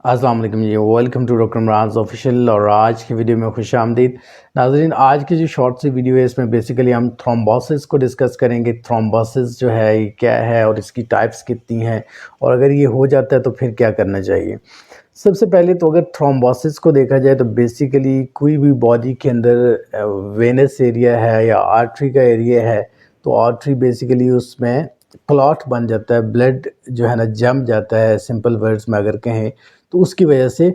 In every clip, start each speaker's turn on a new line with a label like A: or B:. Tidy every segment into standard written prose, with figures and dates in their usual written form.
A: अस्सलाम वालेकुम जी, welcome to doctor Imran official. और आज की वीडियो में खुश आमदीद नाज़रीन। आज की जो शॉर्ट सी वीडियो है इसमें बेसिकली हम थ्रोम्बोसिस को डिस्कस करेंगे। थ्रोम्बोसिस जो है ये क्या है और इसकी टाइप्स कितनी हैं, और अगर ये हो जाता है तो फिर क्या करना चाहिए। सबसे पहले तो अगर थ्रोम्बोसिस को देखा जाए तो बेसिकली कोई भी बॉडी के अंदर वेनस एरिया है या आर्टरी का एरिया है, तो आर्टरी बेसिकली उसमें क्लॉट बन जाता है, ब्लड जो है ना जम जाता है, सिंपल वर्ड्स में अगर कहें तो उसकी वजह से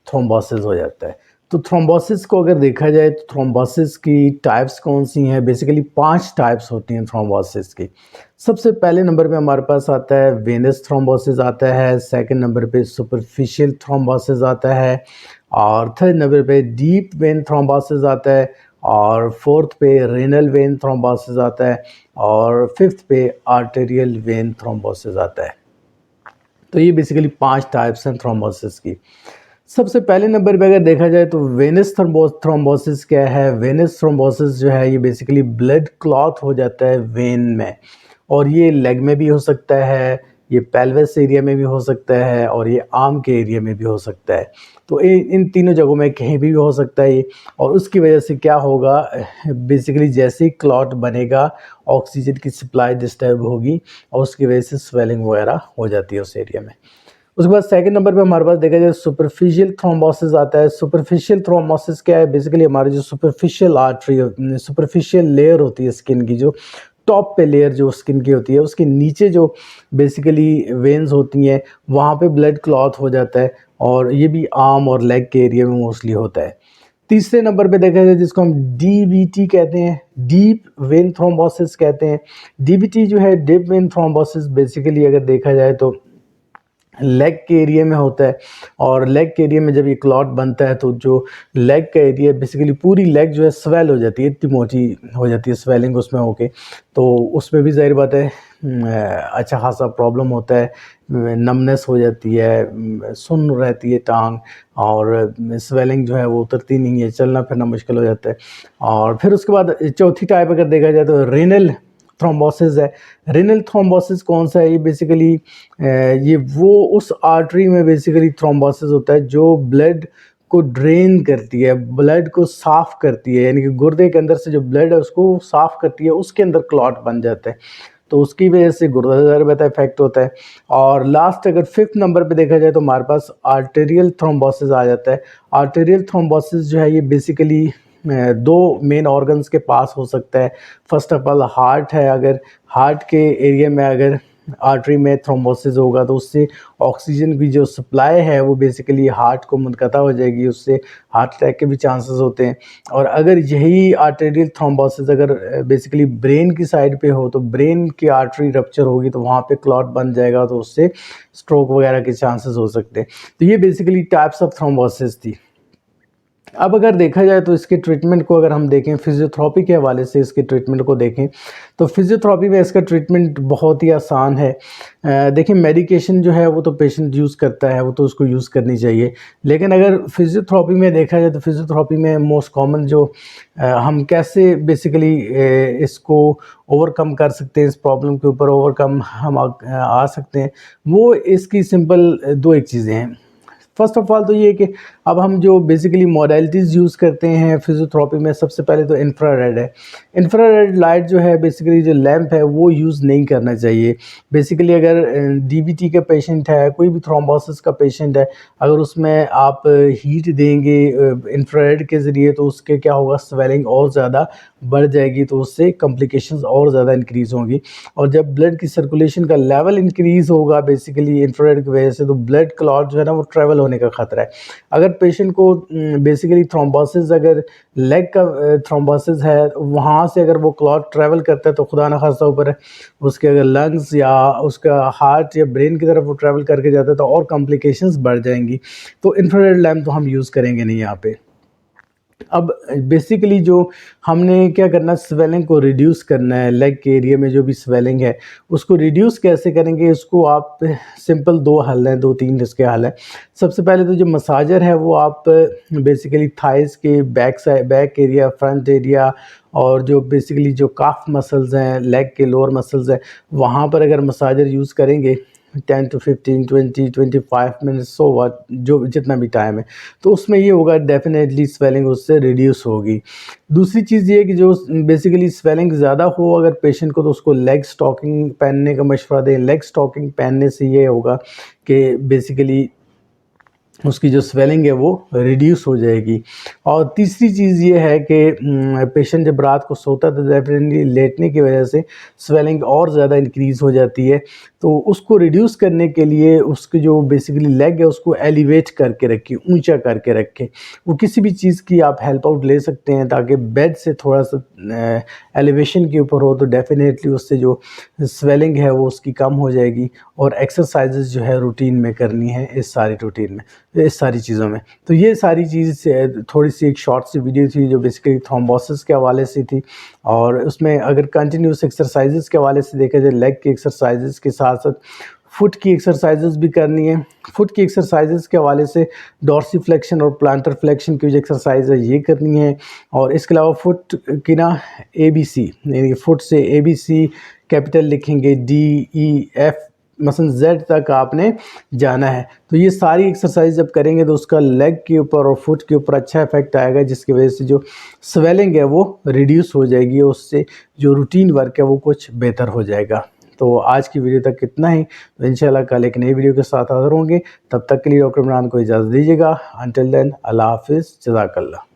A: थ्रोम्बोसिस हो जाता है। तो थ्रोम्बोसिस को अगर देखा जाए तो थ्रोम्बोसिस की टाइप्स कौन सी हैं, बेसिकली 5 टाइप्स होती हैं थ्रोम्बोसिस की। सबसे पहले नंबर पे हमारे पास आता है वेनस थ्रोम्बोसिस आता है, सेकंड नंबर पे सुपरफिशियल थ्रोम्बोसिस आता है, और थर्ड नंबर पे डीप वेन थ्रोम्बोसिस आता है, और फोर्थ पे रेनल वेन थ्रोम्बोसिस आता है, और फिफ्थ पे आर्टेरियल वेन थ्रोम्बोसिस आता है। तो ये बेसिकली 5 टाइप्स हैं थ्रोम्बोसिस की। सबसे पहले नंबर पे अगर देखा जाए तो वेनस थ्रोम्बोसिस क्या है। वेनस थ्रोम्बोसिस जो है ये बेसिकली ब्लड क्लॉट हो जाता है वेन में, और ये लेग में भी हो सकता है, ये पेल्विस एरिया में भी हो सकता है, और ये आर्म के एरिया में भी हो सकता है। तो इन तीनों जगहों में कहीं भी हो सकता है ये। और उसकी वजह से क्या होगा, बेसिकली जैसे ही क्लॉट बनेगा ऑक्सीजन की सप्लाई डिस्टर्ब होगी और उसकी वजह से स्वेलिंग वगैरह हो जाती है उस एरिया में। उसके बाद सेकंड नंबर पे हमारे पास देखा जाए सुपरफिशियल थ्रोम्बोसिस आता है। सुपरफिशियल थ्रोम्बोसिस क्या है, बेसिकली हमारी जो सुपरफिशियल आर्टरी, सुपरफिशियल लेयर होती है स्किन की, जो टॉप पे लेयर जो स्किन की होती है उसके नीचे जो बेसिकली वेन्स होती हैं वहाँ पे ब्लड क्लॉट हो जाता है, और ये भी आर्म और लेग के एरिया में मोस्टली होता है। तीसरे नंबर पे देखा जाए जिसको हम डीवीटी कहते हैं, डीप वेन थ्रोम्बोसिस कहते हैं। डीवीटी जो है डीप वेन थ्रोम्बोसिस बेसिकली अगर देखा जाए तो लेग के एरिया में होता है, और लेग के एरिया में जब ये क्लॉट बनता है तो जो लेग का एरिया बेसिकली पूरी लेग जो है स्वेल हो जाती है, इतनी मोटी हो जाती है स्वेलिंग उसमें होके। तो उसमें भी ज़ाहिर बात है अच्छा खासा प्रॉब्लम होता है, नमनेस हो जाती है, सुन्न रहती है टांग, और स्वेलिंग जो है वो उतरती नहीं है, चलना फिरना मुश्किल हो जाता है। और फिर उसके बाद चौथी टाइप अगर देखा जाए तो रेनल थ्रोम्बोसिस है। रेनल थ्रोम्बोसिस कौन सा है, ये बेसिकली ये वो उस आर्टरी में बेसिकली थ्रोम्बोसिस होता है जो ब्लड को ड्रेन करती है, ब्लड को साफ़ करती है, यानी कि गुर्दे के अंदर से जो ब्लड है उसको साफ़ करती है, उसके अंदर क्लॉट बन जाता है, तो उसकी वजह से गुर्दा ज़्यादा इफेक्ट होता है। और लास्ट अगर फिफ्थ नंबर पे देखा जाए तो हमारे पास आर्टेरियल थ्रोम्बोसिस आ जाता है। आर्टेरियल थ्रोम्बोसिस जो है ये बेसिकली दो मेन ऑर्गन्स के पास हो सकता है। फर्स्ट ऑफ ऑल हार्ट है, अगर हार्ट के एरिया में अगर आर्टरी में थ्रोम्बोसिस होगा तो उससे ऑक्सीजन की जो सप्लाई है वो बेसिकली हार्ट को मुनक़ता हो जाएगी, उससे हार्ट अटैक के भी चांसेस होते हैं। और अगर यही आर्टेरियल थ्रोम्बोसिस अगर बेसिकली ब्रेन की साइड पे हो तो ब्रेन की आर्टरी रप्चर होगी तो वहाँ पे क्लॉट बन जाएगा, तो उससे स्ट्रोक वगैरह के चांसेस हो सकते हैं। तो ये बेसिकली टाइप्स ऑफ थ्रोम्बोसिस थी। अब अगर देखा जाए तो इसके ट्रीटमेंट को अगर हम देखें फिजियोथेरेपी के हवाले से, इसके ट्रीटमेंट को देखें तो फिजियोथेरेपी में इसका ट्रीटमेंट बहुत ही आसान है। देखिए मेडिकेशन जो है वो तो पेशेंट यूज़ करता है, वो तो उसको यूज़ करनी चाहिए। लेकिन अगर फिजियोथेरेपी में देखा जाए तो फिजियोथेरेपी में मोस्ट कॉमन जो हम कैसे बेसिकली इसको ओवरकम कर सकते हैं, इस प्रॉब्लम के ऊपर ओवरकम हम आ सकते हैं, वो इसकी सिंपल दो एक चीज़ें हैं। फर्स्ट ऑफ ऑल तो ये है कि अब हम जो बेसिकली मॉडलिटीज़ यूज़ करते हैं फिजियोथेरेपी में, सबसे पहले तो इंफ्रारेड है। इंफ्रारेड लाइट जो है बेसिकली जो लैंप है वो यूज़ नहीं करना चाहिए। बेसिकली अगर डीवीटी का पेशेंट है, कोई भी थ्रोम्बोसिस का पेशेंट है, अगर उसमें आप हीट देंगे इंफ्रारेड के ज़रिए तो उसके क्या होगा, स्वेलिंग और ज़्यादा बढ़ जाएगी, तो उससे कॉम्प्लिकेशंस और ज़्यादा इंक्रीज़ होंगी। और जब ब्लड की सर्कुलेशन का लेवल इंक्रीज़ होगा बेसिकली इंफ्रारेड की वजह से, तो ब्लड क्लॉट जो है ना वो ट्रैवल होने का ख़तरा है। अगर पेशेंट को बेसिकली थ्रोम्बोसिस, अगर लेग का थ्रोम्बोसिस है, वहाँ से अगर वो क्लॉट ट्रैवल करता है तो खुदा न खास्ता ऊपर उसके अगर लंग्स या उसका हार्ट या ब्रेन की तरफ वो ट्रैवल करके जाता है तो और कॉम्प्लिकेशंस बढ़ जाएंगी। तो इंफ्रारेड लैम्प तो हम यूज़ करेंगे नहीं यहाँ पे। अब बेसिकली जो हमने क्या करना है, स्वेलिंग को रिड्यूस करना है। लेग के एरिया में जो भी स्वेलिंग है उसको रिड्यूस कैसे करेंगे, उसको आप सिंपल दो हल हैं, दो तीन इसके हल हैं। सबसे पहले तो जो मसाजर है वो आप बेसिकली थाइस के back side, back area, front area, और जो बेसिकली जो काफ मसल्स हैं, लेग के लोअर मसल्स हैं, वहाँ पर अगर मसाजर यूज़ करेंगे 10 to 15, 20, 25 मिनट्स, सो व्हाट, जो जितना भी टाइम है, तो उसमें ये होगा डेफिनेटली स्वेलिंग उससे रिड्यूस होगी। दूसरी चीज़ ये है कि जो बेसिकली स्वेलिंग ज़्यादा हो अगर पेशेंट को, तो उसको लेग स्टॉकिंग पहनने का मशवरा दें। लेग स्टॉकिंग पहनने से ये होगा कि बेसिकली उसकी जो स्वेलिंग है वो रिड्यूस हो जाएगी। और तीसरी चीज़ ये है कि पेशेंट जब रात को सोता है तो डेफिनेटली लेटने की वजह से स्वेलिंग और ज़्यादा इंक्रीज़ हो जाती है। तो उसको रिड्यूस करने के लिए उसकी जो बेसिकली लेग है उसको एलिवेट करके रखिए, ऊंचा करके रखें। वो किसी भी चीज़ की आप हेल्प आउट ले सकते हैं ताकि बेड से थोड़ा सा एलिवेशन के ऊपर हो, तो डेफिनेटली उससे जो स्वेलिंग है वो उसकी कम हो जाएगी। और एक्सरसाइजेज जो है रूटीन में करनी है, इस सारी रूटीन में, इस सारी चीज़ों में। तो ये सारी चीज़ थोड़ी सी एक शॉर्ट सी वीडियो थी जो बेसिकली थ्रोम्बोसिस के हवाले से थी। और उसमें अगर कंटिन्यूस एक्सरसाइजेज के हवाले से देखा जाए, लेग की एक्सरसाइजेज के साथ साथ फुट की एक्सरसाइजेज भी करनी है। फुट की एक्सरसाइजेज के हवाले से डॉर्सीफ्लेक्शन और प्लांटर फ्लेक्शन की जो एक्सरसाइज है ये करनी है। और इसके अलावा फुट की ना ABC, यानी कि फुट से ABC कैपिटल लिखेंगे, DEF मसलन Z तक आपने जाना है। तो ये सारी एक्सरसाइज जब करेंगे तो उसका लेग के ऊपर और फुट के ऊपर अच्छा इफेक्ट आएगा, जिसकी वजह से जो स्वेलिंग है वो रिड्यूस हो जाएगी, उससे जो रूटीन वर्क है वो कुछ बेहतर हो जाएगा। तो आज की वीडियो तक इतना ही। तो इंशाल्लाह कल एक नई वीडियो के साथ हाज़िर होंगे। तब तक के लिए डॉक्टर इमरान को इजाज़त दीजिएगा। अंटिल देन, अल्लाह हाफिज़, जज़ाकल्लाह।